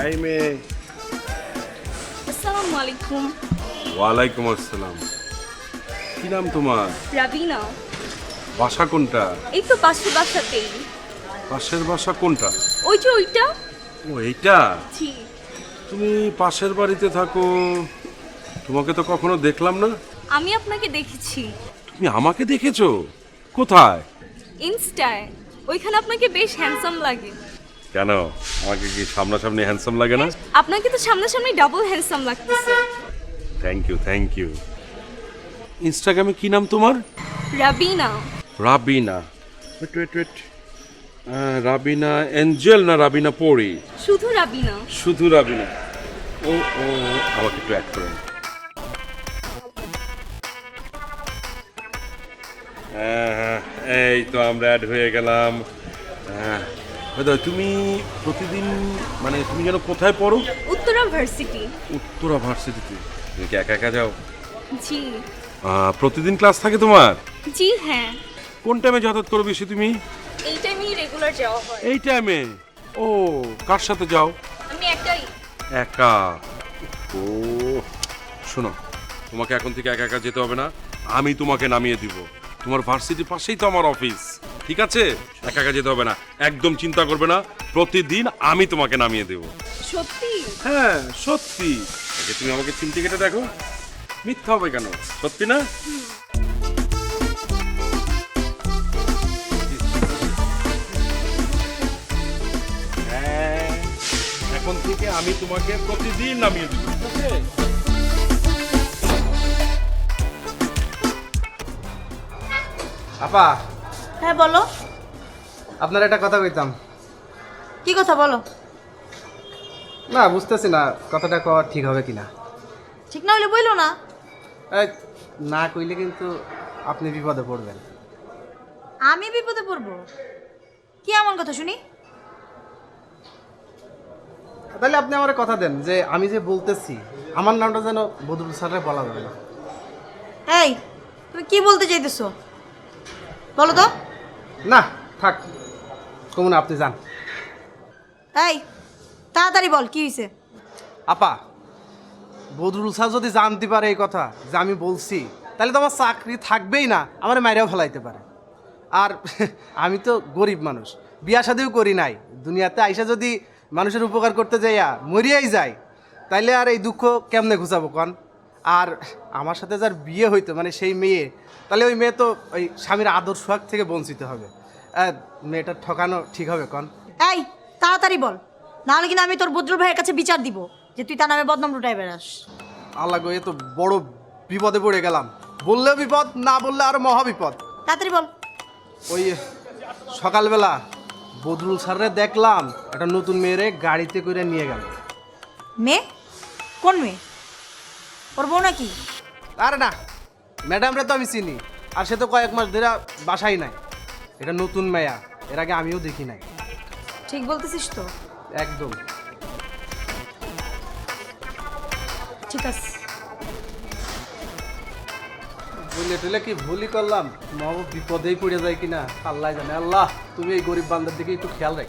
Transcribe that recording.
High মেয়ে। আসসালামু আলাইকুম। ওয়ালাইকুম আসসালাম। কি নাম তোমার? রাবিনা। বাসা কোনটা? এই তো পাশের বাসাতেই। পাশের বাসা কোনটা? ওই যে ওইটা। ও এইটা। জি। তুমি পাশের বাড়িতে থাকো, তোমাকে তো কখনো দেখলাম না। আমি আপনাকে দেখেছি তুমি আমাকে দেখেছো? কোথায়? ইনস্টায়। ওইখানে আপনাকে বেশ হ্যান্ডসাম লাগে। কেন, আমাকে কি সামনাসামনি হ্যান্ডসাম লাগে না? আপনাকে তো সামনাসামনি ডাবল হ্যান্ডসাম লাগতেছে। Thank you, thank you. ইনস্টাগ্রামে কি নাম তোমার? Rabina. Rabina. Wait wait wait, Rabina angel না রাবিনা পরি? শুধু রাবিনা। শুধু রাবিনা। ও ও, আমাকে একটু অ্যাড করেন। হ্যাঁ, এই তো আমরা অ্যাড হয়ে গেলাম। তুমি প্রতিদিন, মানে তুমি যেন কোথায় পড়ো? উত্তরা ভার্সিটি। উত্তরা ভার্সিটিতে। তুমি কি একা একা যাও? জি। প্রতিদিন ক্লাস থাকে তোমার? জি হ্যাঁ। কোন টাইমে যাতায়াত করো বেশি তুমি? এই টাইমেই রেগুলার যাওয়া হয়। এই টাইমে? ও, কার সাথে যাও? আমি একাই। একা? ও শোনো, তোমাকে এখন থেকে একা একা যেতে হবে না, আমি তোমাকে নামিয়ে দিব। তোমার ভার্সিটির পাশেই তো আমার অফিস, ঠিক আছে? একা একা যেতে হবে না, একদম চিন্তা করবে না, প্রতিদিন আমি তোমাকে নামিয়ে দেব। সত্যি? হ্যাঁ সত্যি। আগে তুমি আমাকে চিমটি কেটে দেখো, মিথ্যা হবে কেন? সত্যি না? হ্যাঁ, এখন থেকে আমি তোমাকে প্রতিদিন নামিয়ে দেব, ঠিক আছে? আপা, হ্যাঁ বলো। আপনার একটা কথা কইতাম। কি কথা বলো? না বুঝতেছি না কথাটা কওয়া ঠিক হবে কিনা। ঠিক না হলে বইলো না। এই, না কইলে কিন্তু আপনি বিপদে পড়বেন। আমি বিপদে পড়বো? কি এমন কথা শুনি? তাহলে আপনি আমার কথা দেন যে আমি যে বলতেছি আমার নামটা যেন বদরুল স্যারের বলা যাবে না। এই, তুমি কি বলতে চাইতেছো বলো তো? না থাক, কমুন আপনি যান। এই, তাড়াতাড়ি বল কি হয়েছে? আপা, বদরুল স্যার যদি জানতে পারে এই কথা যে আমি বলছি, তাহলে তো আমার চাকরি থাকবেই না, আমার মাইরাও ফেলাইতে পারে। আর আমি তো গরিব মানুষ, বিয়া শাদিও করি নাই, দুনিয়াতে আইসা যদি মানুষের উপকার করতে যাইয়া মরিয়াই যায়, তাইলে আর এই দুঃখ কেমনে ঘুচাবো কন? আর আমার সাথে যার বিয়ে হইতো, মানে সেই মেয়ে, তাহলে ওই মেয়ে তো ওই স্বামীর আদর সোহাগ থেকে বঞ্চিত হবে। মেয়েটা ঠকানো ঠিক হবে কন? এই, তাড়াতাড়ি বল, নাহলে কিন্তু আমি তোর বদরুল ভাইয়ের কাছে বিচার দিব যে তুই তার নামে বদনাম লুটাই বেড়াস। আল্লাহ গো, এ তো বড় বিপদে পড়ে গেলাম। বললেও বিপদ, না বললে আরো মহা বিপদ। তাড়াতাড়ি বল। ওই সকালবেলা বদরুল স্যাররে দেখলাম একটা নতুন মেয়েরে গাড়িতে করে নিয়ে গেল। মেয়ে? কোন মেয়ে? ওর বউ নাকি? আরে না, ম্যাডামরে তো আমি চিনি, আর সে তো কয়েক মাস ধরে বাসাই নাই। এটা নতুন মেয়া, এর আগে আমিও দেখি নাই। ঠিক বলতেছিস তো? একদম ঠিক আছে। বুঝলে টুলে কি ভুলই করলাম, মহা বিপদেই পড়ে যায় কিনা আল্লাহ জানে। আল্লাহ তুমি এই গরিব বান্দার দিকে একটু খেয়াল রাখ।